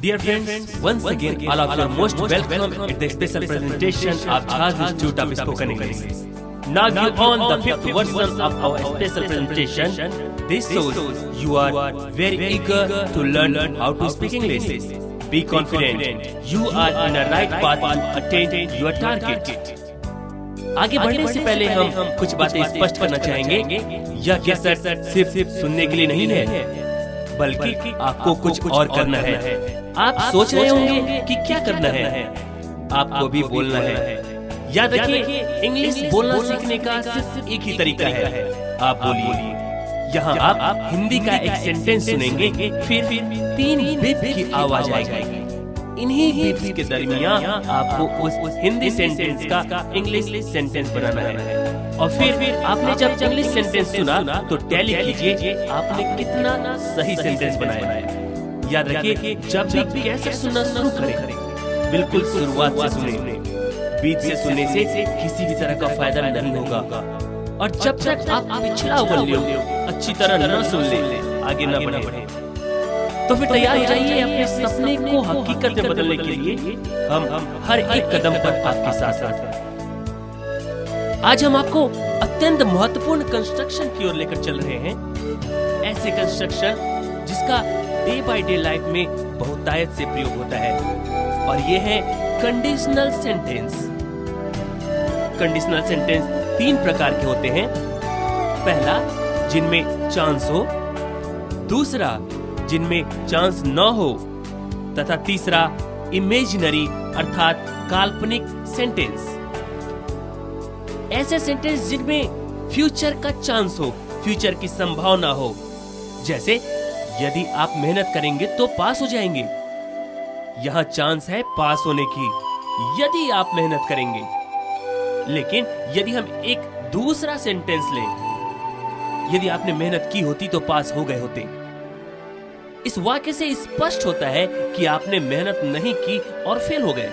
Dear friends, once again, all of you are most welcome at the special presentation of Jhaz Institute of Spoken English. Now you on the fifth version of our special presentation. This shows you are very eager to learn how to speak English. Be confident, you are in the right path to attain your target. आगे बढ़ने से पहले हम कुछ बातें स्पष्ट करना चाहेंगे। यह कैसेट सिर्फ सुनने के लिए नहीं है, बल्कि आपको कुछ और करना है। आप सोच रहे होंगे कि क्या करना है। आपको भी बोलना है। याद रखिए, इंग्लिश बोलना सीखने का सिर्फ एक ही तरीका है। आप बोलिए। यहाँ आप हिंदी का एक सेंटेंस सुनेंगे, फिर 3 बीप की आवाज आएगी। इन्हीं बीप्स के दरमियान आपको उस हिंदी सेंटेंस का इंग्लिश सेंटेंस बनाना है। और फिर आपने जब इंग्लिश सेंटेंस सुना तो टैली कीजिए आपने कितना सही सेंटेंस बनाया है। याद रखिए, जब भी कैसेट सुनना शुरू करें, बिल्कुल शुरुआत से सुने। बीच से सुनने से किसी भी तरह का फायदा नहीं होगा। और जब तक आप पिछला वॉल्यूम अच्छी तरह न सुन ले, आगे न बढ़े। तो फिर तैयार हो जाइए अपने सपने को हकीकत में बदलने के लिए। हम हर एक कदम पर आपके साथ हैं। आज हम आपको अत्यंत महत्वपूर्ण कंस्ट्रक्शन की ओर लेकर चल रहे हैं। ऐसे कंस्ट्रक्शन जिसका डे बाय डे लाइफ में बहुतायत से प्रयोग होता है, और ये है कंडीशनल सेंटेंस। कंडीशनल सेंटेंस 3 प्रकार के होते हैं। पहला, जिनमें चांस हो। दूसरा, जिनमें चांस न हो। तथा तीसरा, इमेजिनरी अर्थात काल्पनिक सेंटेंस। ऐसे सेंटेंस जिनमें फ्यूचर का चांस हो, फ्यूचर की संभावना हो। जैसे, यदि आप मेहनत करेंगे तो पास हो जाएंगे। यहां चांस है पास होने की, यदि आप मेहनत करेंगे। लेकिन यदि हम एक दूसरा सेंटेंस लें, यदि आपने मेहनत की होती तो पास हो गए होते। इस वाक्य से स्पष्ट होता है कि आपने मेहनत नहीं की और फेल हो गए।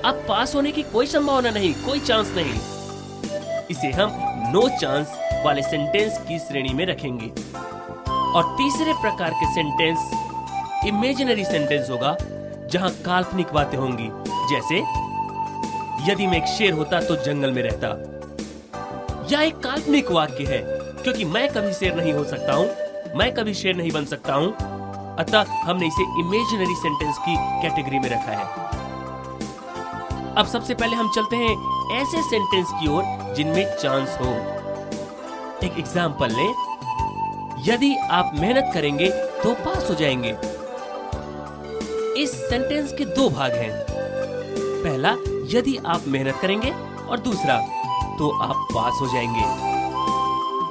अब पास होने की कोई संभावना नहीं, कोई चांस नहीं। इसे हम नो चांस वाले सेंटेंस की श्रेणी में रखेंगे। और तीसरे प्रकार के सेंटेंस इमेजिनरी सेंटेंस होगा, जहां काल्पनिक बातें होंगी। जैसे, यदि मैं एक शेर होता तो जंगल में रहता। यह एक काल्पनिक वाक्य है, क्योंकि मैं कभी शेर नहीं हो सकता हूं, मैं कभी शेर नहीं बन सकता हूं। अतः हमने इसे इमेजिनरी सेंटेंस की कैटेगरी में रखा है। अब सबसे पहले हम चलते हैं ऐसे सेंटेंस की ओर जिनमें चांस हो। एक एग्जांपल लें, यदि आप मेहनत करेंगे तो पास हो जाएंगे। इस सेंटेंस के 2 भाग हैं। पहला, यदि आप मेहनत करेंगे, और दूसरा, तो आप पास हो जाएंगे।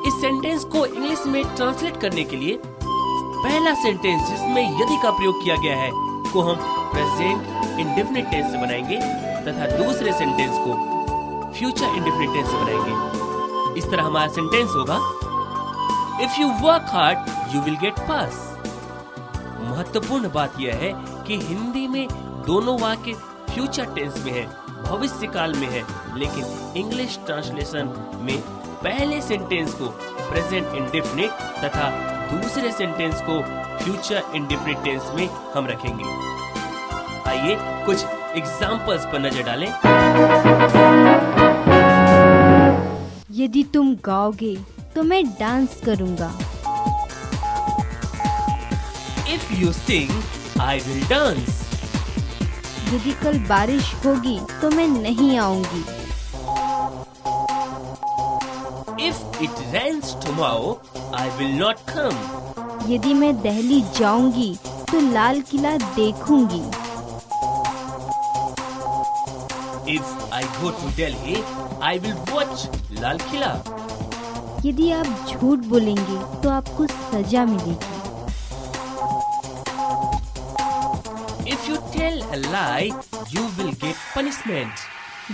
इस सेंटेंस को इंग्लिश में ट्रांसलेट करने के लिए पहला सेंटेंस जिसमें यदि का प्रयोग किया गया है को हम प्रेजेंट इंडेफिनिट टेंस से बनाएंगे, तथा दूसरे सेंटेंस को फ्यूचर इंडेफिनिट टेंस से बनाएंगे। इस तरह हमारा सेंटेंस होगा, if you work hard you will get pass. महत्वपूर्ण बात यह है कि हिंदी में दोनों वाक्य फ्यूचर टेंस में है, भविष्य काल में है। लेकिन इंग्लिश ट्रांसलेशन में पहले सेंटेंस को प्रेजेंट इंडेफिनिट तथा दूसरे सेंटेंस को फ्यूचर इंडेफिनिट टेंस में हम रखेंगे। आइए कुछ एग्जांपल्स पर नजर डालें। यदि तुम गाओगे तो मैं डांस करूंगा। If you sing, I will dance. यदि कल बारिश होगी तो मैं नहीं आऊंगी। If it rains tomorrow, I will not come. यदि मैं दिल्ली जाऊंगी तो लाल किला देखूंगी। If I go to Delhi, I will watch Lal Qila. यदि आप झूठ बोलेंगे तो आपको सजा मिलेगी। If you tell a lie, you will get punishment.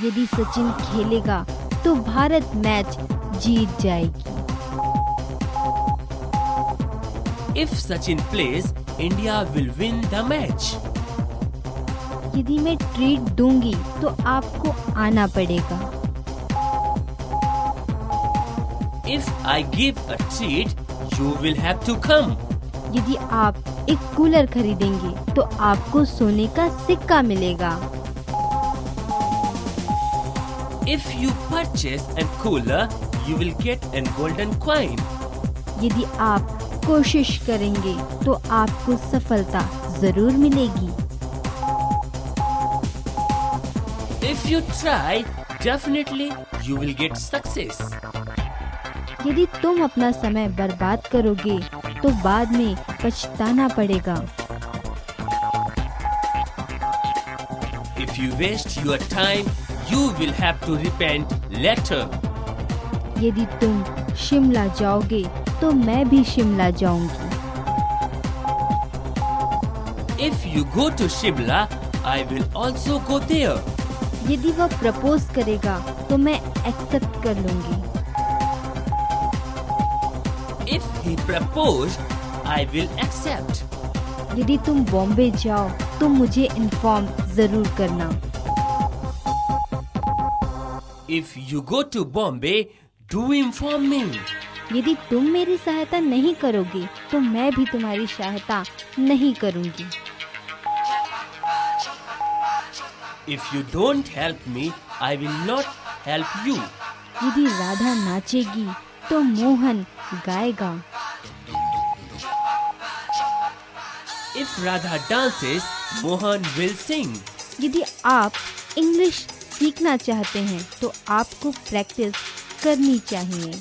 यदि सचिन खेलेगा तो भारत मैच जीत जाएगी। If Sachin plays, India will win the match. यदि मैं ट्रीट दूंगी तो आपको आना पड़ेगा। If I give a treat, you will have to come. यदि आप एक कूलर खरीदेंगे तो आपको सोने का सिक्का मिलेगा। If you purchase a cooler, you will get a golden coin. यदि आप कोशिश करेंगे तो आपको सफलता जरूर मिलेगी। If you try, definitely you will get success. यदि तुम अपना समय बर्बाद करोगे तो बाद में पछताना पड़ेगा। If you waste your time, you will have to repent later. यदि तुम शिमला जाओगे तो मैं भी शिमला जाऊंगी। If you go to Shimla, I will also go there. यदि वह प्रपोज करेगा तो मैं एक्सेप्ट कर लूंगी। If he proposed, I will accept. यदि तुम बॉम्बे जाओ तो मुझे इन्फॉर्म जरूर करना। If you go to Bombay, do inform me. यदि तुम मेरी सहायता नहीं करोगे तो मैं भी तुम्हारी सहायता नहीं करूंगी। If you don't help me, I will not help you. यदि राधा नाचेगी तो Mohan गाएगा। If Radha dances, Mohan will sing. यदि आप इंग्लिश सीखना चाहते हैं तो आपको प्रैक्टिस करनी चाहिए।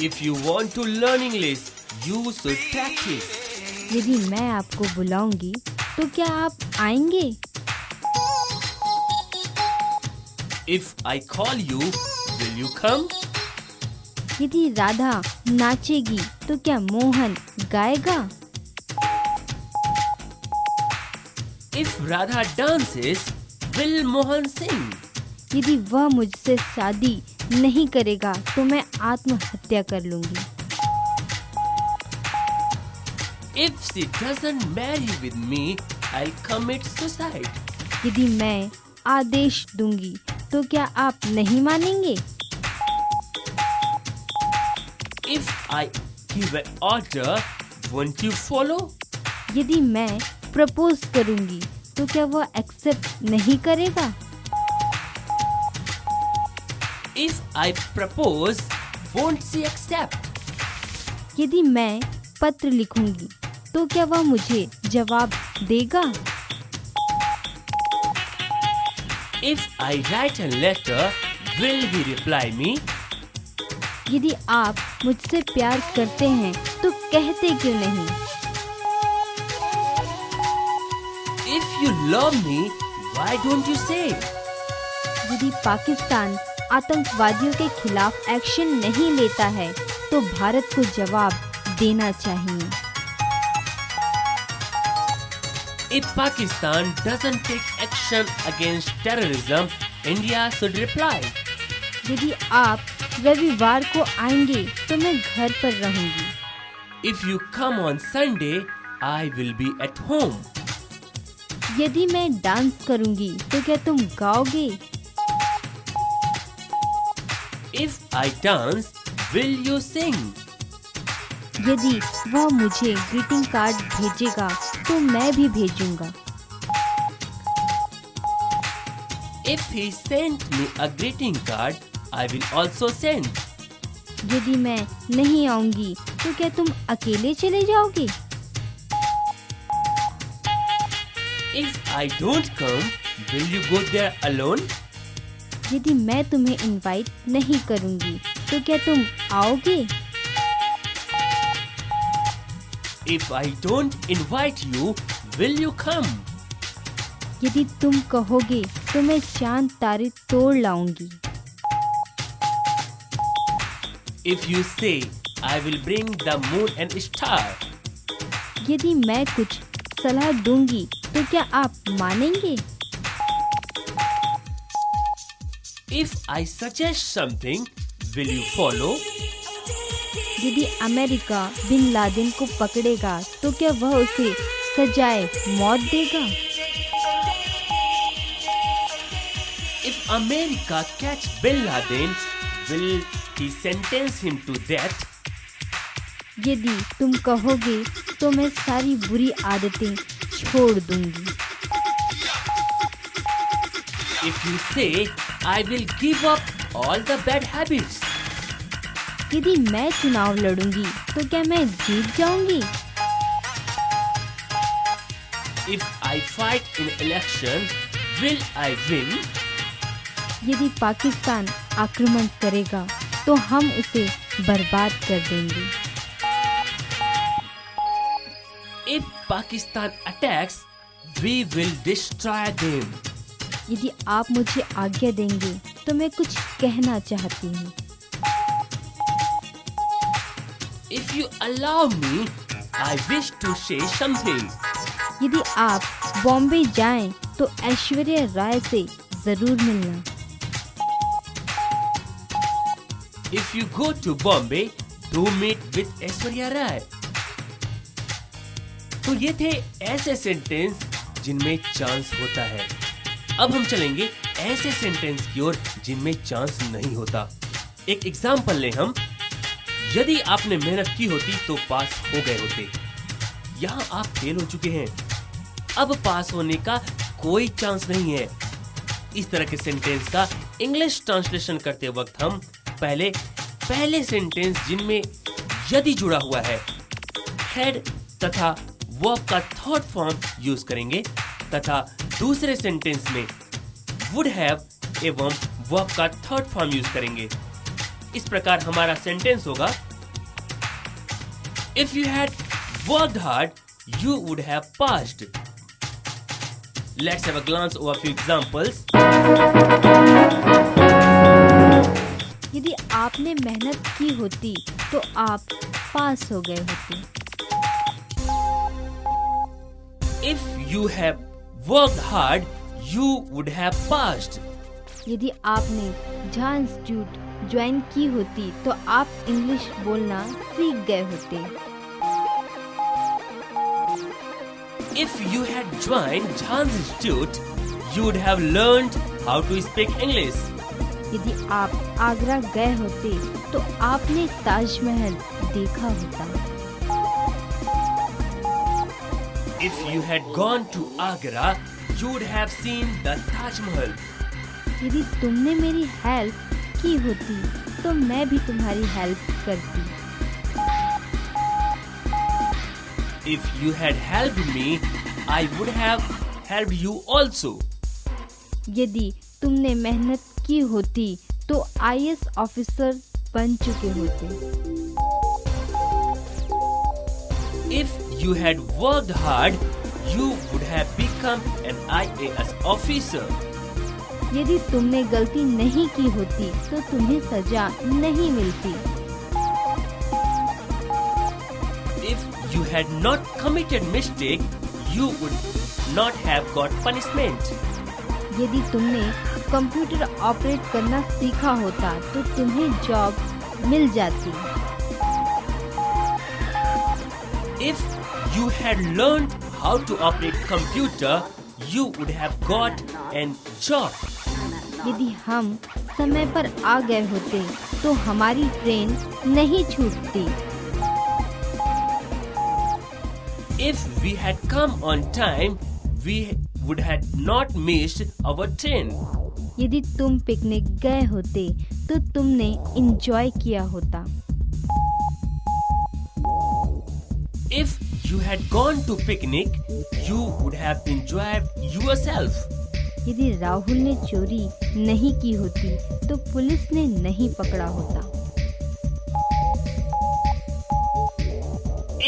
If you want to learn English, you should practice. यदि मैं आपको बुलाऊंगी तो क्या आप आएंगे? If I call you, will you come? यदि राधा नाचेगी तो क्या Mohan गाएगा? If Radha dances, will Mohan sing? यदि वह मुझसे शादी नहीं करेगा तो मैं आत्महत्या कर लूंगी। If she doesn't marry with me, I'll commit suicide. यदि मैं आदेश दूंगी तो क्या आप नहीं मानेंगे? If I give an order, won't you follow? यदि मैं प्रपोज करूंगी तो क्या वह एक्सेप्ट नहीं करेगा? If I propose, won't she accept? यदि मैं पत्र लिखूंगी तो क्या वह मुझे जवाब देगा? If I write a letter, will he reply me? यदि आप मुझसे प्यार करते हैं तो कहते क्यों नहीं? If you love me, why don't you say? यदि पाकिस्तान आतंकवादियों के खिलाफ एक्शन नहीं लेता है तो भारत को जवाब देना चाहिए। If Pakistan doesn't take action against terrorism, India should reply. यदि आप रविवार को आएंगे तो मैं घर पर रहूंगी। If you come on Sunday, I will be at home. यदि मैं डांस करूंगी तो क्या तुम गाओगे? If I dance, will you sing? यदि वह मुझे ग्रीटिंग कार्ड भेजेगा तो मैं भी भेजूंगा। If he sent me a greeting card, I will also send. यदि मैं नहीं आऊंगी तो क्या तुम अकेले चले जाओगे? If I don't come, will you go there alone? यदि मैं तुम्हें इनवाइट नहीं करूंगी तो क्या तुम आओगे? If I don't invite you, will you come? यदि तुम कहोगे तो मैं चांद तारे तोड़ लाऊंगी। If you say, I will bring the moon and star. यदि मैं कुछ सलाह दूंगी तो क्या आप मानेंगे? If I suggest something, will you follow? यदि अमेरिका बिन लादेन को पकड़ेगा तो क्या वह उसे सजाए मौत देगा? If America catch Bin Laden, will he sentence him to death? यदि तुम कहोगे तो मैं सारी बुरी आदतें छोड़ दूंगी। If you say, I will give up all the bad habits. यदि मैं चुनाव लड़ूंगी तो क्या मैं जीत जाऊंगी? If I fight in election, will I win? यदि पाकिस्तान आक्रमण करेगा तो हम उसे बर्बाद कर देंगे। If Pakistan attacks, we will destroy them. यदि आप मुझे आज्ञा देंगे तो मैं कुछ कहना चाहती हूँ। If you allow me, I wish to say something. यदि आप बॉम्बे जाएं तो ऐश्वर्या राय से जरूर मिलना। If you go to Bombay, do meet with Aishwarya Rai. तो ये थे ऐसे सेंटेंस जिनमें चांस होता है। अब हम चलेंगे ऐसे सेंटेंस की ओर जिनमें चांस नहीं होता। एक एग्जाम्पल लें हम। यदि आपने मेहनत की होती तो पास हो गए होते। यहाँ आप फेल हो चुके हैं। अब पास होने का कोई चांस नहीं है। इस तरह के सेंटेंस का इंग्लिश ट्रांसलेशन करते वक्त हम पहले सेंटेंस जिनमें यदि जुड़ा हुआ है, हैड तथा वर्ब का थर्ड फॉर्म यूज करेंगे तथा दूसरे सेंटेंस में वुड हैव एवं वर्ब का थर्ड फॉर्म यूज करेंगे। इस प्रकार हमारा सेंटेंस होगा, if you had worked hard you would have passed. Let's have a glance over few examples. यदि आपने मेहनत की होती तो आप पास हो गए होते। If you have worked hard, you would have passed. यदि आपने झां इंस्टीट्यूट ज्वाइन की होती तो आप इंग्लिश बोलना सीख गए होते। If you had joined Jhan's Institute, you would have learned how to speak English. यदि आप आगरा गए होते तो आपने ताजमहल देखा होता। If you had gone to Agra, you would have seen the Taj Mahal. यदि तुमने मेरी हेल्प की होती तो मैं भी तुम्हारी हेल्प करती। If you had helped me, I would have helped you also. यदि तुमने मेहनत की होती तो आईएएस ऑफिसर बन चुके होते। If you had worked hard, you would have become an IAS officer. यदि तुमने गलती नहीं की होती तो तुम्हें सजा नहीं मिलती। If you had not committed mistake, you would not have got punishment. यदि तुमने कंप्यूटर ऑपरेट करना सीखा होता तो तुम्हें जॉब मिल जाती। If you had learned how to operate computer, you would have got an job. यदि हम समय पर आ गए होते तो हमारी ट्रेन नहीं छूटती। If we had come on time, we would have not missed our train. यदि तुम पिकनिक गए होते तो तुमने एंजॉय किया होता। If you had gone to picnic, you would have enjoyed yourself. यदि राहुल ने चोरी नहीं की होती तो पुलिस ने नहीं पकड़ा होता।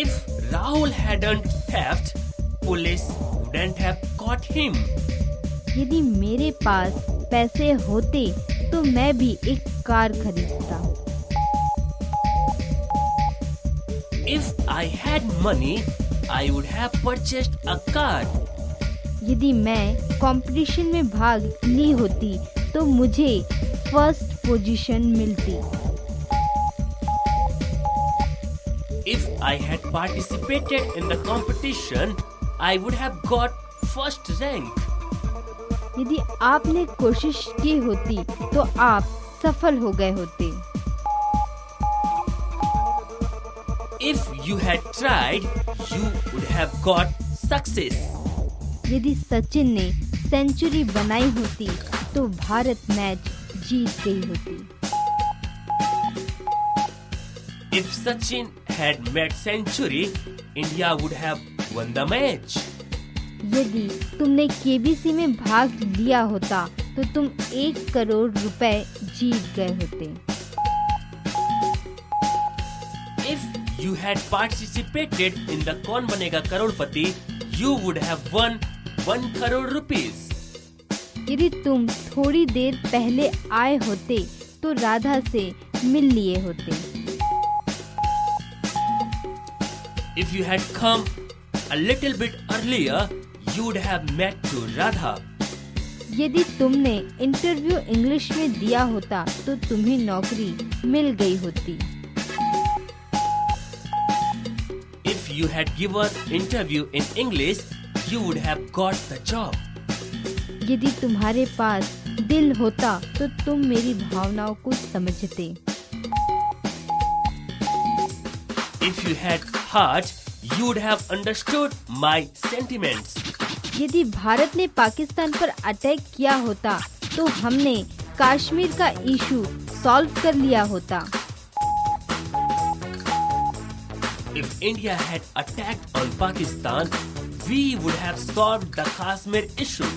If Rahul hadn't theft, police wouldn't have caught him. यदि मेरे पास पैसे होते तो मैं भी एक कार खरीदता। If I had money, I would have purchased a car. यदि मैं कंपटीशन में भाग ली होती तो मुझे फर्स्ट पोजीशन मिलती। If I had participated in the competition, I would have got first rank. यदि आपने कोशिश की होती तो आप सफल हो गए होते। If you had tried, you would have got success. यदि सचिन ने सेंचुरी बनाई होती तो भारत मैच जीत गई होती। If Sachin had made century, India would have won the match. यदि तुमने केबीसी में भाग लिया होता तो तुम 1 करोड़ रुपए जीत गए होते। If you had participated in the कौन बनेगा करोड़पति, you would have won 1 crore rupees. यदि तुम थोड़ी देर पहले आए होते तो राधा से मिल लिए होते। If you had come a little bit earlier, you would have met to Radha. यदि तुमने इंटरव्यू इंग्लिश में दिया होता तो तुम्हें नौकरी मिल गई होती। If you had given interview in English, you would have got the job. यदि तुम्हारे पास दिल होता तो तुम मेरी भावनाओं को समझते। If you had heart, you would have understood my sentiments. यदि भारत ने पाकिस्तान पर अटैक किया होता तो हमने कश्मीर का इशू सॉल्व कर लिया होता। If India had attacked on Pakistan, we would have solved the Kashmir issue.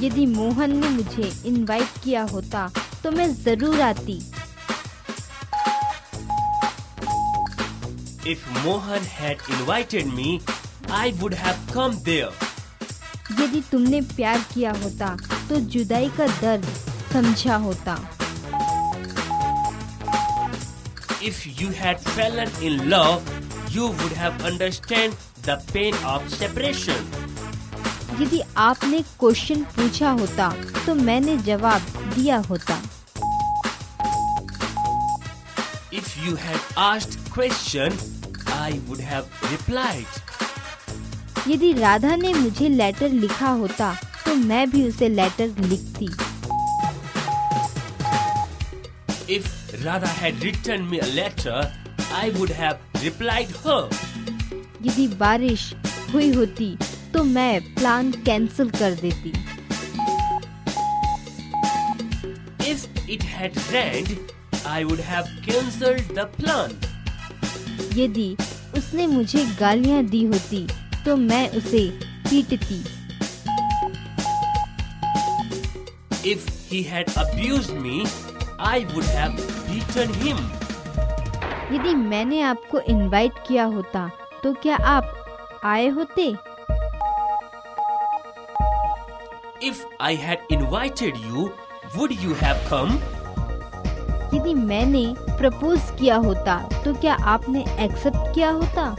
यदि मोहन ने मुझे इनवाइट किया होता तो मैं जरूर आती। If Mohan had invited me, I would have come there. यदि तुमने प्यार किया होता तो जुदाई का दर्द समझा होता। If you had fallen in love, you would have understand the pain of separation. यदि आपने क्वेश्चन पूछा होता तो मैंने जवाब दिया होता। If you had asked question, I would have replied. यदि राधा ने मुझे लेटर लिखा होता तो मैं भी उसे लेटर लिखती। If Radha had written me a letter, I would have replied her. यदि बारिश हुई होती तो मैं प्लान कैंसिल कर देती। If it had rained, I would have cancelled the plan. यदि उसने मुझे गालियां दी होती तो मैं उसे पीटती। If he had abused me, I would have beaten him. यदि मैंने आपको इनवाइट किया होता तो क्या आप आए होते? If I had invited you, would you have come? यदि मैंने प्रपोज किया होता तो क्या आपने एक्सेप्ट किया होता?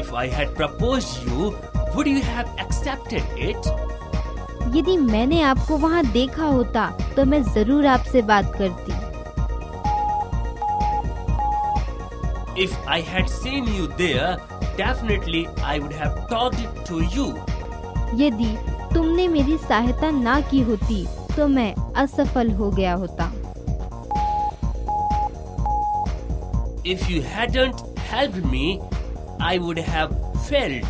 If I had proposed you, would you have accepted it? यदि मैंने आपको वहाँ देखा होता तो मैं जरूर आपसे बात करती। If I had seen you there, definitely I would have talked to you. यदि तुमने मेरी सहायता ना की होती तो मैं असफल हो गया होता। If you hadn't helped me, I would have failed.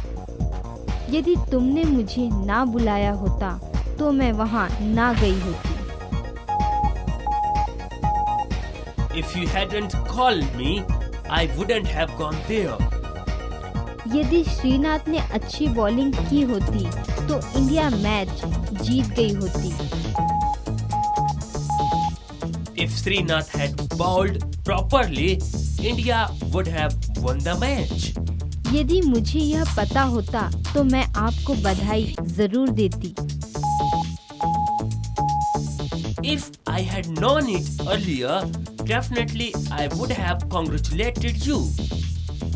यदि तुमने मुझे ना बुलाया होता तो मैं वहाँ ना गई होती। If you hadn't called me, I wouldn't have gone there. यदि श्रीनाथ ने अच्छी बॉलिंग की होती तो इंडिया मैच जीत गई होती। If Srinath had bowled properly, India would have won the match. यदि मुझे यह पता होता तो मैं आपको बधाई जरूर देती। If I had known it earlier, definitely I would have congratulated you.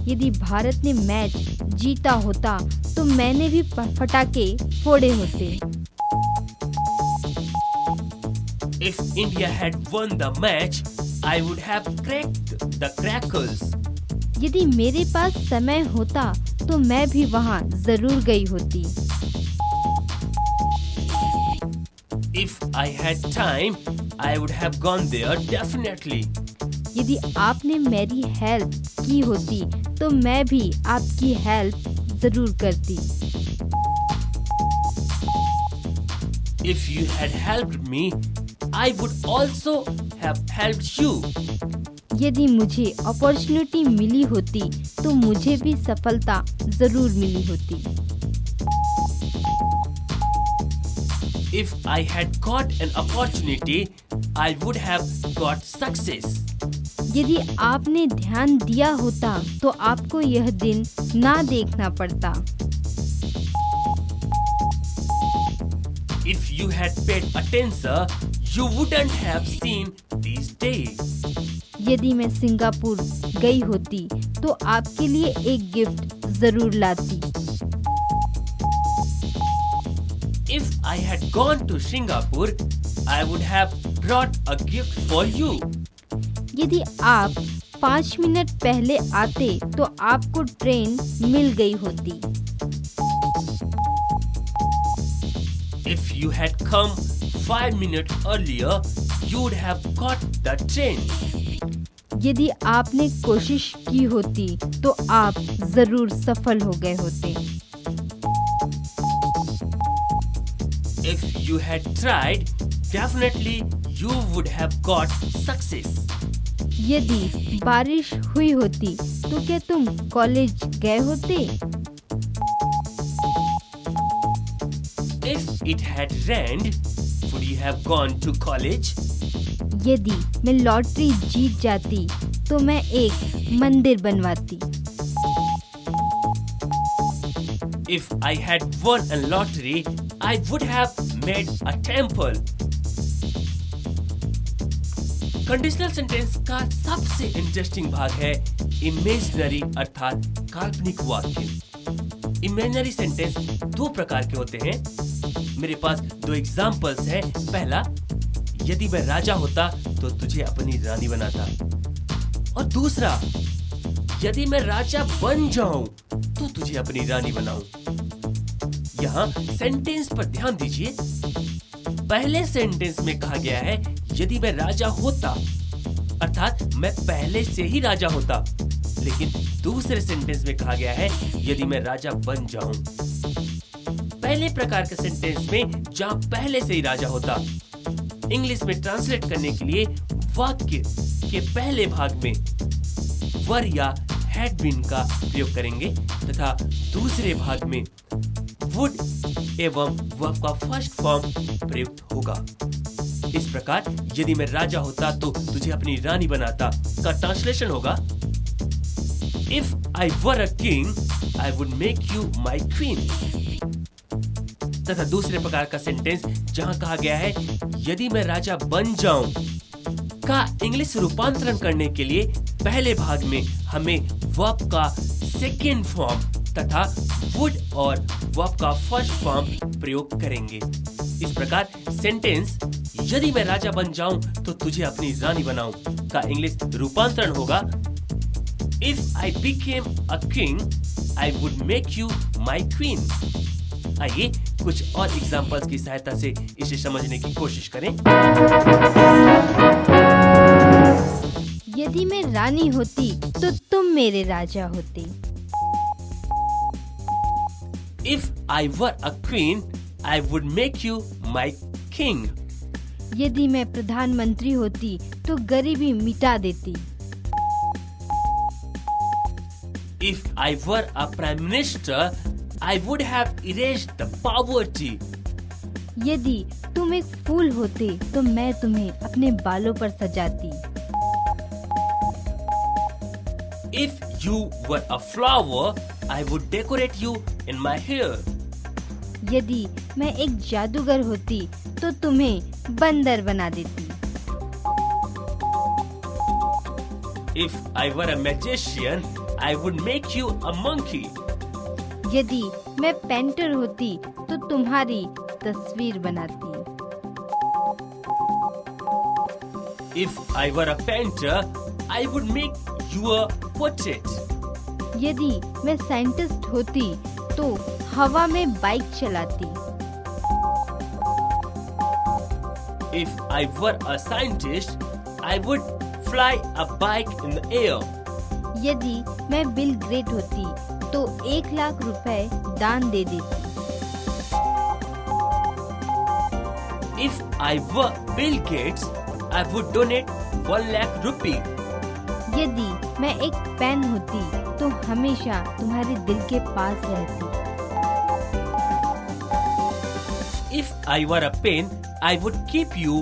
यदि भारत ने मैच जीता होता तो मैंने भी पटाखे फोड़े होते। If India had won the match, I would have cracked the crackers. यदि मेरे पास समय होता तो मैं भी वहाँ जरूर गई होती। If I had time, I would have gone there definitely. यदि आपने मेरी हेल्प की होती तो मैं भी आपकी हेल्प जरूर करती। If you had helped me, I would also have helped you. यदि मुझे अपॉर्चुनिटी मिली होती तो मुझे भी सफलता जरूर मिली होती। If I had got an opportunity, I would have got success. यदि आपने ध्यान दिया होता तो आपको यह दिन ना देखना पड़ता। If you had paid attention, you wouldn't have seen these days. यदि मैं सिंगापुर गई होती तो आपके लिए एक गिफ्ट जरूर लाती। If I had gone to Singapore, I would have brought a gift for you. यदि आप 5 मिनट पहले आते तो आपको ट्रेन मिल गई होती। If you had come 5 minutes earlier, you would have got the train. यदि आपने कोशिश की होती तो आप जरूर सफल हो गए होते। If you had tried, definitely you would have got success. यदि बारिश हुई होती तो क्या तुम कॉलेज गए होते? If it had rained, would you have gone to college? यदि मैं लॉटरी जीत जाती तो मैं एक मंदिर बनवाती। If I had won a lottery, I would have made a temple. Conditional sentence का सबसे इंटरेस्टिंग भाग है इमेजिनरी अर्थात काल्पनिक वाक्य। इमेजिनरी सेंटेंस दो प्रकार के होते हैं। मेरे पास दो एग्जाम्पल्स हैं। पहला, यदि मैं राजा होता तो तुझे अपनी रानी बनाता। और दूसरा, यदि मैं राजा बन जाऊं तो तुझे अपनी रानी बनाऊं। यहाँ सेंटेंस पर ध्यान दीजिए। पहले सेंटेंस में कहा गया है यदि मैं राजा होता, अर्थात मैं पहले से ही राजा होता। लेकिन दूसरे सेंटेंस में कहा गया है यदि मैं राजा बन जाऊं। पहले प्रकार के सेंटेंस में जहां पहले से ही राजा होता, इंग्लिश में ट्रांसलेट करने के लिए वाक्य के पहले भाग में वर या हैड बीन का प्रयोग करेंगे तथा दूसरे भाग में वुड एवं वर्ब का फर्स्ट फॉर्म प्रयुक्त होगा। इस प्रकार यदि मैं राजा होता तो तुझे अपनी रानी बनाता का ट्रांसलेशन होगा if I were a king I would make you my queen. तथा दूसरे प्रकार का सेंटेंस जहां कहा गया है यदि मैं राजा बन जाऊं का इंग्लिश रूपांतरण करने के लिए पहले भाग में हमें वर्ब का सेकेंड फॉर्म तथा वुड और वर्ब का फर्स्ट फॉर्म प्रयोग करेंगे। इस प्रकार सेंटेंस यदि मैं राजा बन जाऊं तो तुझे अपनी रानी बनाऊं का इंग्लिश रूपांतरण होगा if I became a king I would make you my queen. आइए कुछ और एग्जांपल्स की सहायता से इसे समझने की कोशिश करें। यदि मैं रानी होती तो तुम मेरे राजा होते। If I were a queen, I would make you my king. यदि मैं प्रधानमंत्री होती तो गरीबी मिटा देती। If I were a prime minister, I would have erased the poverty. यदि तुम एक फूल होते तो मैं तुम्हें अपने बालों पर सजाती। If you were a flower, I would decorate you in my hair. यदि मैं एक जादूगर होती तो तुम्हें बंदर बना देती। If I were a magician, I would make you a monkey. यदि मैं पेंटर होती तो तुम्हारी तस्वीर बनाती। If I were a painter, I would make you a portrait. यदि मैं साइंटिस्ट होती तो हवा में बाइक चलाती। If I were a scientist, I would fly a bike in the air. यदि मैं बिल ग्रेट होती तो 1,00,000 रुपए दान दे देती। If I were Bill Gates, I would donate 1,00,000 rupee. यदि मैं एक पेन होती तो हमेशा तुम्हारे दिल के पास रहती। If I were a pen, I would keep you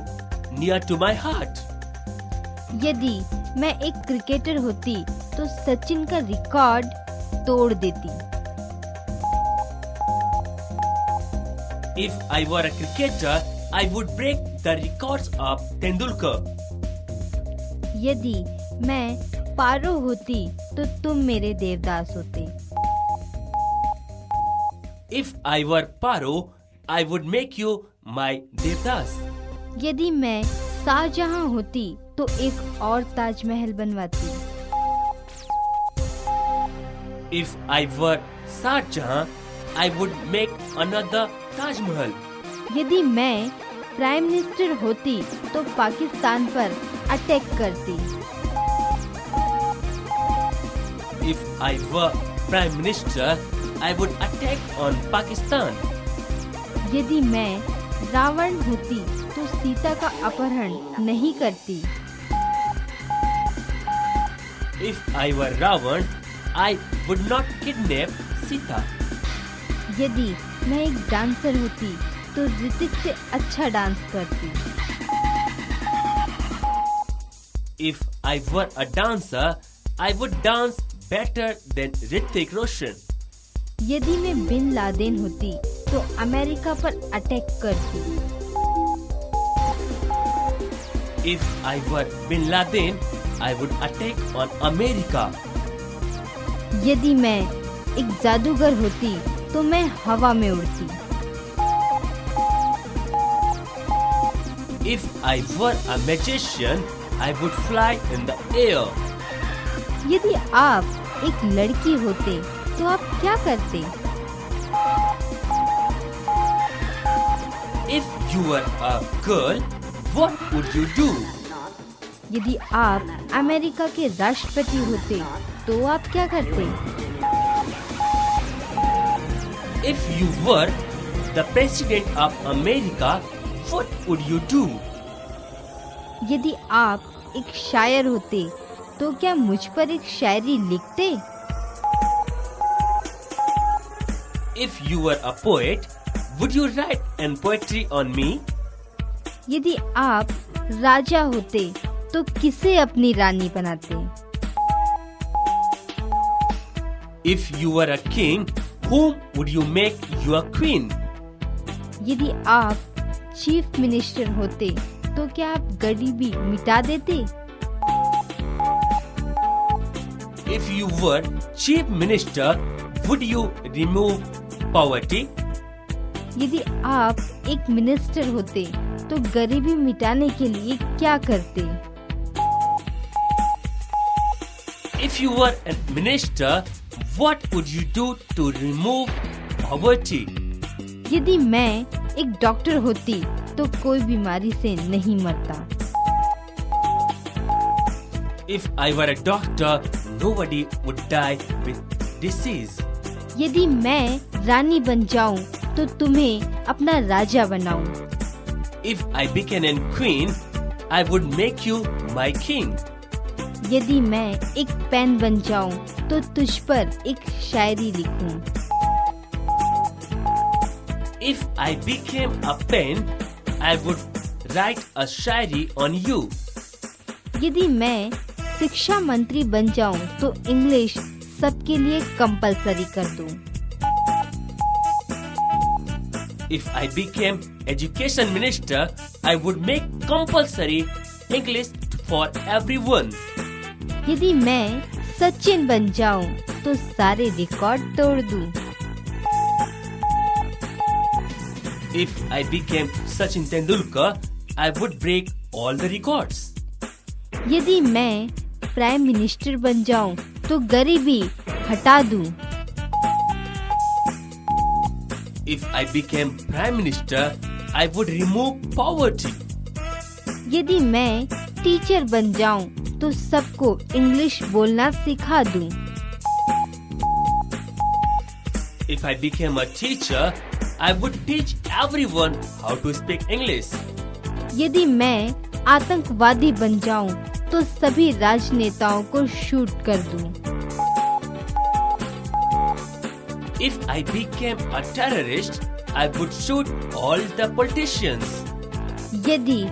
near to my heart. यदि मैं एक क्रिकेटर होती तो सचिन का रिकॉर्ड तोड़ देती। If I were a cricketer, I would break the records of Tendulkar. यदि मैं पारो होती तो तुम मेरे देवदास होते। If I were Paro, I would make you my Devdas. यदि मैं शाहजहां होती तो एक और Taj Mahal बनवाती। If I were Shah Jahan, I would make another Taj Mahal. यदि मैं प्राइम मिनिस्टर होती तो पाकिस्तान पर अटैक करती। If I were Prime Minister, I would attack on Pakistan. यदि मैं रावण होती तो सीता का अपहरण नहीं करती। If I were Ravan, I would not kidnap Sita. यदि मैं एक डांसर होती तो ऋतिक से अच्छा डांस करती। If I were a dancer, I would dance better than Hrithik Roshan. यदि मैं बिन लादेन होती तो अमेरिका पर अटैक करती। If I were Bin Laden, I would attack on America. यदि मैं एक जादूगर होती तो मैं हवा में उड़ती। If I were a magician, I would fly in the air. यदि आप एक लड़की होते तो आप क्या करते? If you were a girl, what would you do? यदि आप अमेरिका के राष्ट्रपति होते तो आप क्या करते? If you were the president of America, what would you do? यदि आप एक शायर होते तो क्या मुझ पर एक शायरी लिखते? If you were a poet, would you write an poetry on me? यदि आप राजा होते तो किसे अपनी रानी बनाते? If you were a king, whom would you make your queen? यदि आप चीफ मिनिस्टर होते तो क्या आप गरीबी मिटा देते? If you were chief minister, would you remove poverty? यदि आप एक मिनिस्टर होते तो गरीबी मिटाने के लिए क्या करते? If you were a minister, what would you do to remove poverty? यदि मैं एक डॉक्टर होती तो कोई बीमारी से नहीं मरता। If I were a doctor, nobody would die with disease. यदि मैं रानी बन जाऊं तो तुम्हें अपना राजा बनाऊं। If I became a queen, I would make you my king. यदि मैं एक पेन बन जाऊं तो तुझ पर एक शायरी लिखूं। If I became a pen, I would write a Shayari on you. यदि मैं शिक्षा मंत्री बन जाऊं तो इंग्लिश सबके लिए कंपलसरी कर दूं। If I became education minister, I would make compulsory English for everyone. यदि मैं सचिन बन जाऊं तो सारे रिकॉर्ड तोड़ दूं। If I became Sachin Tendulkar, I would break all the records. यदि मैं प्राइम मिनिस्टर बन जाऊं तो गरीबी हटा दूं। If I became prime minister, I would remove poverty. यदि मैं टीचर बन जाऊं तो सबको इंग्लिश बोलना सिखा दूं। If I became a teacher, I would teach everyone how to speak English. यदि मैं आतंकवादी बन जाऊं, तो सभी राजनेताओं को शूट कर दूं। If I became a terrorist, I would shoot all the politicians. यदि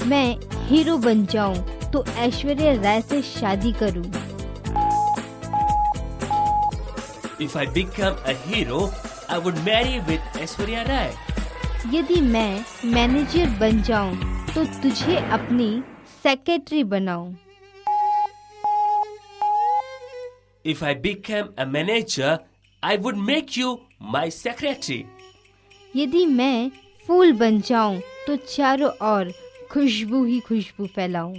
मैं हीरो बन जाऊं, तो ऐश्वर्या राय से शादी करूं। If I become a hero, I would marry with Aishwarya Rai. यदि मैं मैनेजर बन जाऊं, तो तुझे अपनी सेक्रेटरी बनाऊं। If I became a manager, I would make you my secretary. यदि मैं फूल बन जाऊं, तो चारों ओर खुशबू ही खुशबू फैलाऊं।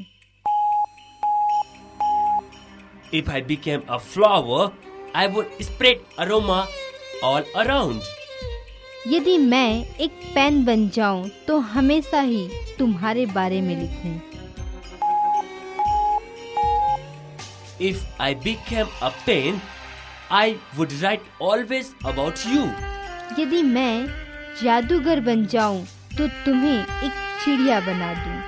If I became a flower, I would spread aroma all around. यदि मैं एक पेन बन जाऊं, तो हमेशा ही तुम्हारे बारे में लिखूं। If I became a pen, I would write always about you. यदि मैं जादूगर बन जाऊं, तो तुम्हें एक चिड़िया बना दूं।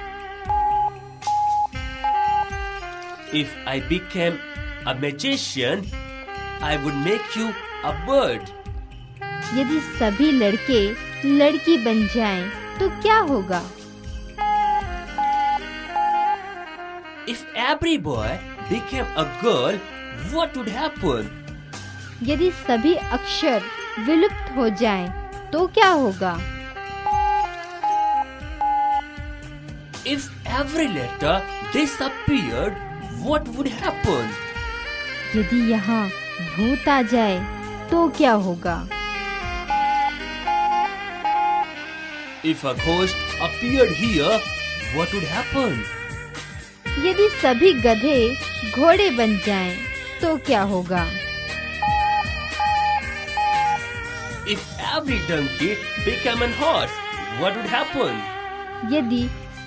If I became a magician, I would make you a bird. यदि सभी लड़के लड़की बन जाएं, तो क्या होगा? If every boy became a girl, what would happen? यदि सभी अक्षर विलुप्त हो जाएं, तो क्या होगा? If every letter disappeared, what would happen? यदि यहाँ भूत आ जाए, तो क्या होगा? If a ghost appeared here, what would happen? यदि सभी गधे घोड़े बन जाएं, तो क्या होगा? If every donkey became a horse, what would happen? यदि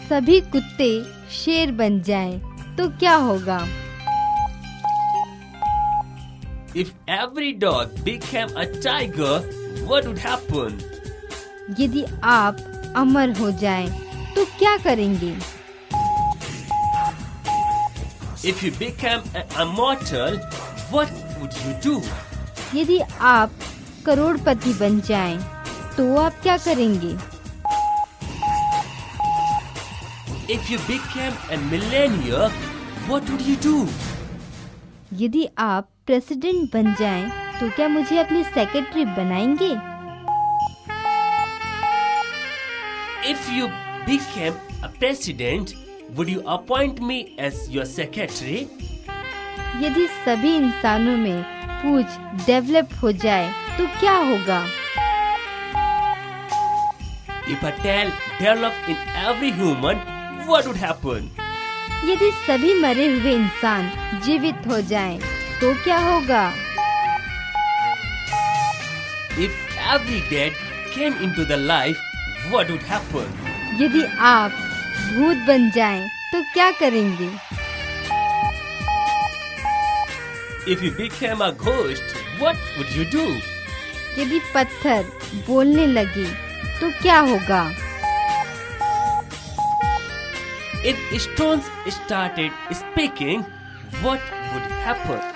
सभी कुत्ते शेर बन जाएं, तो क्या होगा? If every dog became a tiger, what would happen? यदि आप अमर हो जाएं, तो क्या करेंगे? If you became immortal, what would you do? यदि आप करोड़पति बन जाएं, तो आप क्या करेंगे? If you became a millionaire, what would you do? यदि आप प्रेसिडेंट बन जाएं, तो क्या मुझे अपनी सेक्रेटरी बनाएंगे? If you became a president, would you appoint me as your secretary? यदि सभी इंसानों में पूंछ डेवलप हो जाए, तो क्या होगा? If a tail developed in every human, what would happen? यदि सभी मरे हुए इंसान जीवित हो जाएं, तो क्या होगा? If every dead came into the life, what would happen? यदि आप भूत बन जाएं, तो क्या करेंगे? If you became a ghost, what would you do? यदि पत्थर बोलने लगे, तो क्या होगा? If stones started speaking, what would happen?